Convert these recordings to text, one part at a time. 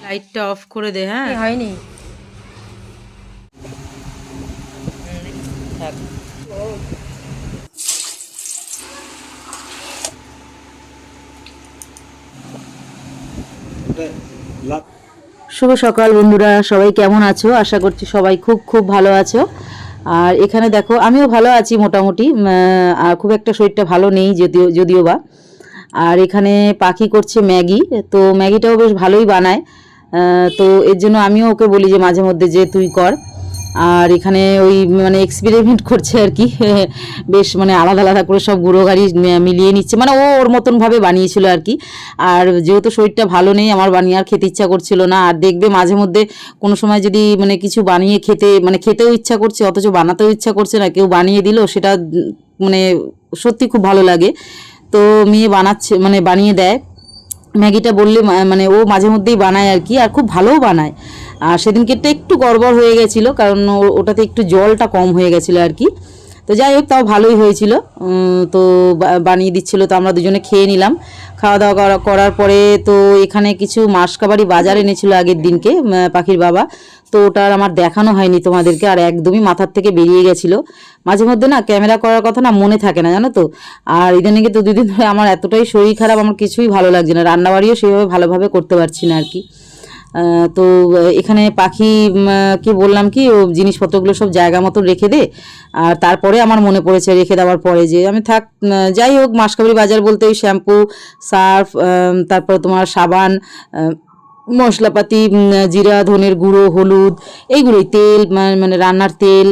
লাইটটা অফ করে দে। হ্যাঁ হয়নি থাক। শুভ সকাল বন্ধুরা, সবাই কেমন আছো? আশা করছি সবাই খুব খুব ভালো আছো। আর এখানে দেখো আমিও ভালো আছি মোটামুটি, আর খুব একটা শরীরটা ভালো নেই যদিও বা। আর এখানে পাখি করছে ম্যাগি, তো ম্যাগিটাও বেশ ভালোই বানায়। তো এর জন্য আমিও ওকে বলি যে মাঝে মধ্যে যে তুই কর। আর এখানে ওই মানে এক্সপেরিমেন্ট করছে আর কি বেশ মানে আলাদা আলাদা করে সব গুঁড়ো গাড়ি মিলিয়ে নিচ্ছে, মানে ও ওর মতনভাবে বানিয়েছিল আর কি। আর যেহেতু শরীরটা ভালো নেই আমার বানিয়ে আর খেতে ইচ্ছা করছিল না। আর দেখবে মাঝে মধ্যে কোনো সময় যদি মানে কিছু বানিয়ে খেতেও ইচ্ছা করছে অথচ বানাতেও ইচ্ছা করছে না, কেউ বানিয়ে দিল সেটা মানে সত্যি খুব ভালো লাগে। তো মেয়ে বানাচ্ছে মানে বানিয়ে দেয় ম্যাগিটা, বললে মানে ও মাঝে মধ্যেই বানায় আর কি, আর খুব ভালোও বানায়। আর সেদিনকেরটা একটু গড়বড় হয়ে গেছিলো কারণ ওটাতে একটু জলটা কম হয়ে গেছিলো আর কি। তো যাই হোক তাও ভালোই হয়েছিল। তো বানিয়ে দিচ্ছিলো, তো আমরা দুজনে খেয়ে নিলাম। খাওয়া দাওয়া করার পরে তো এখানে কিছু মাসকাবারি বাজার এনেছিল আগের দিনকে পাখির বাবা, তো ওটা আর আমার দেখানো হয়নি তোমাদেরকে, আর একদমই মাথার থেকে বেরিয়ে গেছিলো। মাঝে মধ্যে না ক্যামেরা করার কথা না মনে থাকে না, জানো তো। আর ইদানিং তো দুদিন ধরে আমার এতটাই শরীর খারাপ, আমার কিছুই ভালো লাগছে না, রান্নাবাড়িও সেইভাবে ভালোভাবে করতে পারছি না আর কি। তো এখানে পাখি কি বললাম কি ও জিনিসপত্রগুলো সব জায়গা মতো রেখে দে। আর তারপরে আমার মনে পড়েছে রেখে দেওয়ার পরে যে আমি থাক। যাই হোক মাসকাবারি বাজার বলতে ওই শ্যাম্পু, সার্ফ, তারপরে তোমার সাবান, মশলাপাতি, জিরা, ধনের গুঁড়ো, হলুদ, এইগুলোই, তেল মানে রান্নার তেল,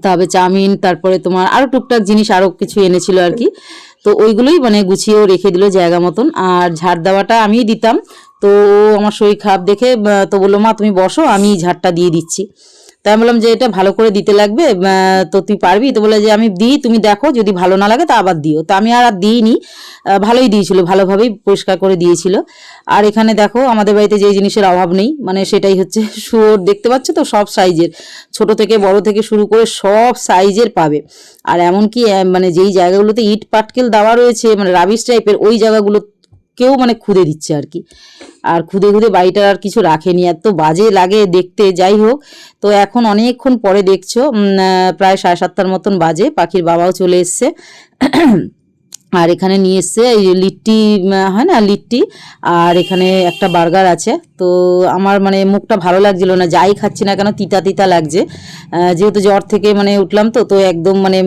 তবে চাউমিন, তারপরে তোমার আরও টুকটাক জিনিস আরও কিছু এনেছিল আর কি। তো ওইগুলোই মানে গুছিয়েও রেখে দিল জায়গা মতন। আর ঝাড় দেওয়াটা আমিই দিতাম, তো আমার শরীর খারাপ দেখে তো বললো মা তুমি বসো আমি ঝাড়টা দিয়ে দিচ্ছি। তাই আমি বললাম যে এটা ভালো করে দিতে লাগবে, তো তুই পারবি? তো বলে যে আমি দিই, তুমি দেখো যদি ভালো না লাগে তা আবার দিও। তো আমি আর দিইনি, ভালোই দিয়েছিল, ভালোভাবেই পরিষ্কার করে দিয়েছিল। আর এখানে দেখো আমাদের বাড়িতে যে জিনিসের অভাব নেই মানে সেটাই হচ্ছে শুয়োর। দেখতে পাচ্ছ তো সব সাইজের, ছোট থেকে বড় থেকে শুরু করে সব সাইজের পাবে। আর এমনকি মানে যেই জায়গাগুলোতে ইট পাটকেল দেওয়া রয়েছে মানে রাবিশ টাইপের, ওই জায়গাগুলো কেউ মানে খুদে দিচ্ছে আর কি। আর খুদে খুদে বাড়িটার আর কিছু রাখেনি, এত বাজে লাগে দেখতে। যাই হোক, তো এখন অনেকক্ষণ পরে দেখছো প্রায় 7:30টার মতন বাজে, পাখির বাবাও চলে এসছে। আর এখানে নিয়ে এসছে এই লিট্টি, হয় না লিট্টি, আর এখানে একটা বার্গার আছে। তো আমার মানে মুখটা ভালো লাগছিল না, যাই খাচ্ছি না কেন তিতা তিতা লাগছে, যেহেতু জ্বর থেকে মানে উঠলাম তো তো একদম মানে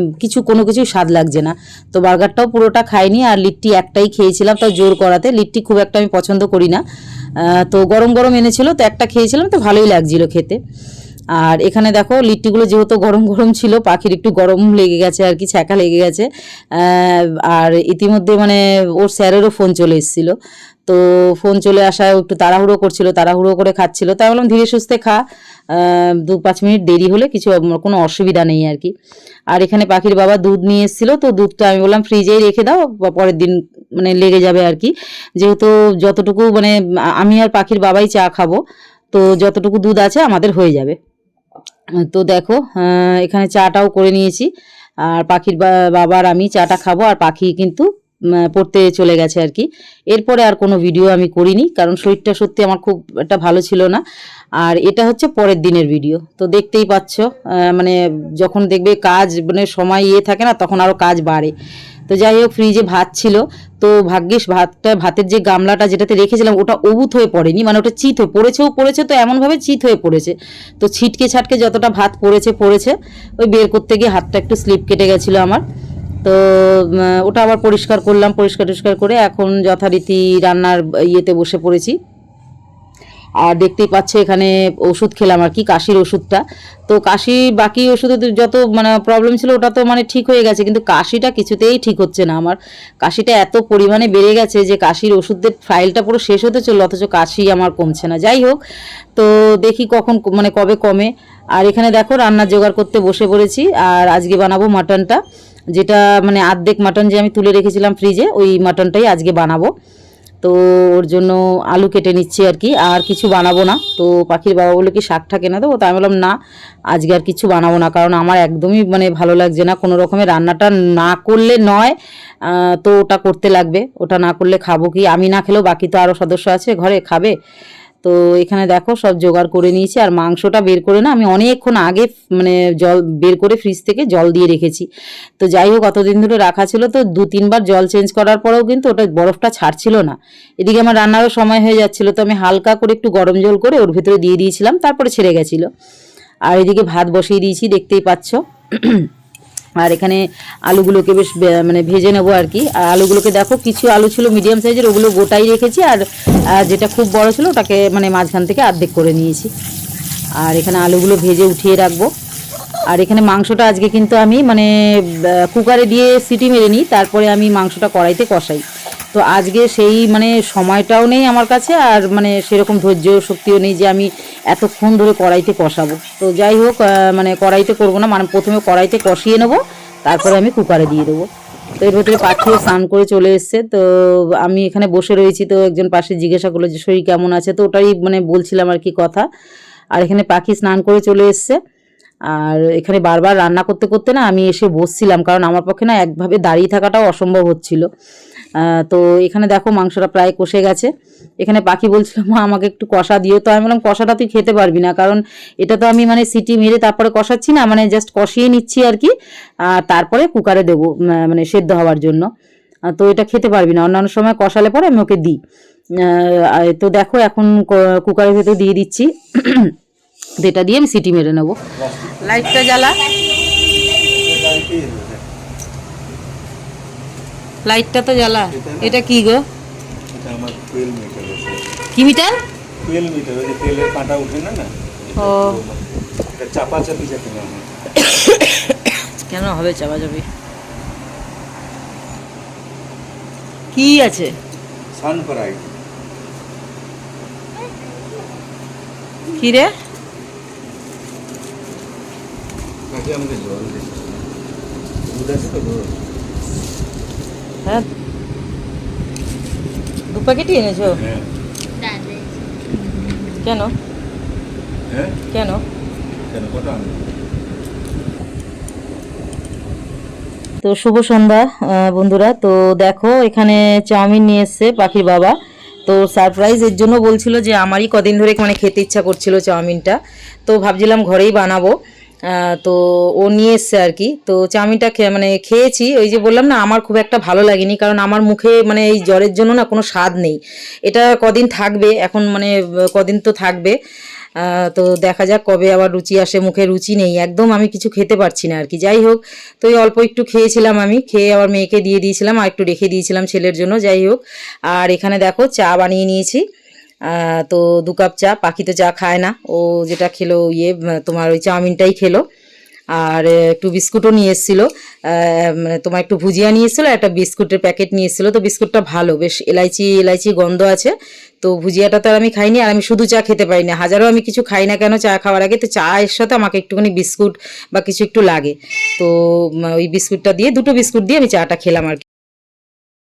কোনো কিছুই স্বাদ লাগছে না। তো বার্গারটাও পুরোটা খাইনি, আর লিট্টি একটাই খেয়েছিলাম, তাও জোর করাতে। লিট্টি খুব একটা আমি পছন্দ করি না, তো গরম গরম এনেছিল তো একটা খেয়েছিলাম, তো ভালোই লাগছিল খেতে। আর এখানে দেখো লিট্টিগুলো যেহেতু গরম গরম ছিল, পাখির একটু গরম লেগে গেছে আর কি, ছ্যাঁকা লেগে গেছে। আর ইতিমধ্যে মানে ওর স্যারেরও ফোন চলে এসেছিলো, তো ফোন চলে আসায় একটু তাড়াহুড়ো করছিল, তাড়াহুড়ো করে খাচ্ছিল। তাই বললাম ধীরে সুস্থে খা, 2-5 মিনিট দেরি হলে কোনো অসুবিধা নেই আর কি। আর এখানে পাখির বাবা দুধ নিয়ে এসেছিলো, তো দুধটা আমি বললাম ফ্রিজেই রেখে দাও, পরের দিন মানে লেগে যাবে আর কি। যেহেতু যতটুকু মানে আমি আর পাখির বাবাই চা খাবো, তো যতটুকু দুধ আছে আমাদের হয়ে যাবে। তো দেখো এখানে চাটাও করে নিয়েছি, আর পাখির বাবার আমি চাটা খাবো, আর পাখি কিন্তু পড়তে চলে গেছে আর কি। এরপরে আর কোনো ভিডিও আমি করিনি কারণ শরীরটা সত্যি আমার খুব একটা ভালো ছিল না। আর এটা হচ্ছে পরের দিনের ভিডিও, তো দেখতেই পাচ্ছ মানে যখন দেখবে কাজ মানে সময় থাকে না তখন আরও কাজ বাড়ে। তো যাই হোক ফ্রিজে ভাত ছিল, তো ভাগ্যিস ভাতের যে গামলাটা যেটাতে রেখেছিলাম ওটা অবুত হয়ে পড়েনি, মানে ওটা চিত হয়ে পড়েছে, তো এমনভাবে চিত হয়ে পড়েছে। তো ছিটকে ছাটকে যতটা ভাত পড়েছে ওই বের করতে গিয়ে হাতটা একটু স্লিপ কেটে গেছিলো আমার। তো ওটা আবার পরিষ্কার করলাম, পরিষ্কার করে এখন যথারীতি রান্নার ইয়েতে বসে পড়েছি। আর দেখতেই পাচ্ছে এখানে ওষুধ খেলাম আর কি, কাশির ওষুধটা। তো কাশি বাকি ওষুধে যত মানে প্রবলেম ছিল ওটা তো মানে ঠিক হয়ে গেছে, কিন্তু কাশিটা কিছুতেই ঠিক হচ্ছে না আমার। কাশিটা এত পরিমাণে বেড়ে গেছে যে কাশির ওষুধের ফাইলটা পুরো শেষ হতে চললো, অথচ কাশি আমার কমছে না। যাই হোক, তো দেখি কখন মানে কবে কমে। আর এখানে দেখো রান্নার জোগাড় করতে বসে পড়েছি, আর আজকে বানাবো মাটনটা, যেটা মানে আর্ধেক মাটন যে আমি তুলে রেখেছিলাম ফ্রিজে, ওই মাটনটাই আজকে বানাবো। তো ওর জন্য আলু কেটে নিচ্ছি আর কি, আর কিছু বানাবো না। তো পাখির বাবা বলে কি শাকটা কেনা দেবো, তো আমি বললাম না আজকে আর কিছু বানাবো না, কারণ আমার একদমই মানে ভালো লাগছে না কোনো রকমের রান্নাটা না করলে নয়। তো ওটা করতে লাগবে, ওটা না করলে খাবো কি, আমি না খেলেও বাকি তো আরও সদস্য আছে ঘরে খাবে। তো এখানে দেখো সব জোগাড় করে নিয়েছি, আর মাংসটা বের করে না আমি অনেকক্ষণ আগে মানে জল বের করে ফ্রিজ থেকে জল দিয়ে রেখেছি। তো যাই হোক অতদিন ধরে রাখা ছিল, তো 2-3 বার জল চেঞ্জ করার পরেও কিন্তু ওটা বরফটা ছাড়ছিল না। এদিকে আমার রান্নারও সময় হয়ে যাচ্ছিল, তো আমি হালকা করে একটু গরম জল করে ওর ভিতরে দিয়ে দিয়েছিলাম, তারপরে ছেড়ে গেছিলো। আর এদিকে ভাত বসিয়ে দিয়েছি, দেখতেই পাচ্ছ। আর এখানে আলুগুলোকে বেশ মানে ভেজে নেবো আর কি। আর আলুগুলোকে দেখো কিছু আলু ছিল মিডিয়াম সাইজের, ওগুলো গোটাই রেখেছি, আর যেটা খুব বড় ছিল ওটাকে মানে মাঝখান থেকে অর্ধেক করে নিয়েছি। আর এখানে আলুগুলো ভেজে উঠিয়ে রাখবো। আর এখানে মাংসটা আজকে কিন্তু আমি মানে কুকারে দিয়ে সিটি মেরে নিই, তারপরে আমি মাংসটা কড়াইতে কষাই। তো আজকে সেই মানে সময়টাও নেই আমার কাছে, আর মানে সেরকম ধৈর্য শক্তিও নেই যে আমি এতক্ষণ ধরে কড়াইতে কষাবো। তো যাই হোক মানে কড়াইতে করবো না, মানে প্রথমে কড়াইতে কষিয়ে নেবো, তারপরে আমি কুকারে দিয়ে দেবো। তো এর ভেতরে পাখিও স্নান করে চলে এসছে, তো আমি এখানে বসে রয়েছি। তো একজন পাশে জিজ্ঞাসা করলো যে শরীর কেমন আছে, তো ওটাই মানে বলছিলাম আর কি কথা। আর এখানে পাখি স্নান করে চলে এসছে। আর এখানে বারবার রান্না করতে করতে না আমি এসে বসছিলাম, কারণ আমার পক্ষে না একভাবে দাঁড়িয়ে থাকাটাও অসম্ভব হচ্ছিল। তো এখানে দেখো মাংসটা প্রায় কষে গেছে। এখানে পাখি বলছিল মা আমাকে একটু কষা দিও, তো আমি বললাম কষাটা তুই খেতে পারবি না, কারণ এটা তো আমি মানে সিটি মেরে তারপরে কষাচ্ছি না, মানে জাস্ট কষিয়ে নিচ্ছি আর কি, তারপরে কুকারে দেবো মানে সেদ্ধ হওয়ার জন্য। তো এটা খেতে পারবি না, অন্যান্য সময় কষালে পরে আমি ওকে দিই। তো দেখো এখন কুকারের ভেতর দিয়ে দিচ্ছি। এটা দিয়ে আমি সিটি মেরে নেবো। লাইটটা জ্বালা, লাইটটা তো জ্বালা। এটা কি গো? এটা আমার তেল মিটার আছে। কি মিটার? তেল মিটার, ওই যে তেলের কাঁটা ওঠে না না, ও এটা চাপা চাপি যাতে না হয়। কেন হবে চাপাচাপি? কি আছে? সানফ্রাই। কি রে? কাকে আমাকে জল দে, দুধ আছে তো দুধ? হ্যাঁ 2 প্যাকেটই এনেছো? হ্যাঁ। কেন হ্যাঁ কেন? কেন কটা আনবো? তো শুভ সন্ধ্যা বন্ধুরা। তো দেখো এখানে চাউমিন নিয়ে এসছে পাখির বাবা। তো সারপ্রাইজ এর জন্য বলছিল যে আমারই কদিন ধরে মানে খেতে ইচ্ছা করছিল চাউমিনটা, তো ভাবছিলাম ঘরেই বানাবো। তো ও নিয়ে এসছে আর কি। তো চাউমিনটা মানে খেয়েছি, ওই যে বললাম না আমার খুব একটা ভালো লাগেনি, কারণ আমার মুখে মানে এই জ্বরের জন্য না কোনো স্বাদ নেই। এটা কদিন থাকবে এখন, মানে কদিন তো থাকবে। তো দেখা যাক কবে আবার রুচি আসে, মুখে রুচি নেই একদম, আমি কিছু খেতে পারছি না আর কি। যাই হোক, তো এই অল্প একটু খেয়েছিলাম, আমি খেয়ে আবার মেয়েকে দিয়ে দিয়েছিলাম, আর একটু রেখে দিয়েছিলাম ছেলের জন্য। যাই হোক, আর এখানে দেখো চা বানিয়ে নিয়েছি। তো 2 কাপ চা, পাখি তো চা খায় না, ও যেটা খেলো তোমার ওই চাউমিনটাই খেলো। আর একটু বিস্কুটও নিয়ে এসেছিলো, মানে তোমার একটু ভুজিয়া নিয়ে এসেছিলো, একটা বিস্কুটের প্যাকেট নিয়ে এসেছিলো। তো বিস্কুটটা ভালো, বেশ এলাইচি এলাইচি গন্ধ আছে। তো ভুজিয়াটা তো আর আমি খাইনি, আর আমি শুধু চা খেতে পারি না, হাজারও আমি কিছু খাই না কেন চা খাওয়ার আগে, তো চায়ের সাথে আমাকে একটুখানি বিস্কুট বা কিছু একটু লাগে। তো ওই বিস্কুটটা দিয়ে, 2টো বিস্কুট দিয়ে আমি চাটা খেলাম আর কি।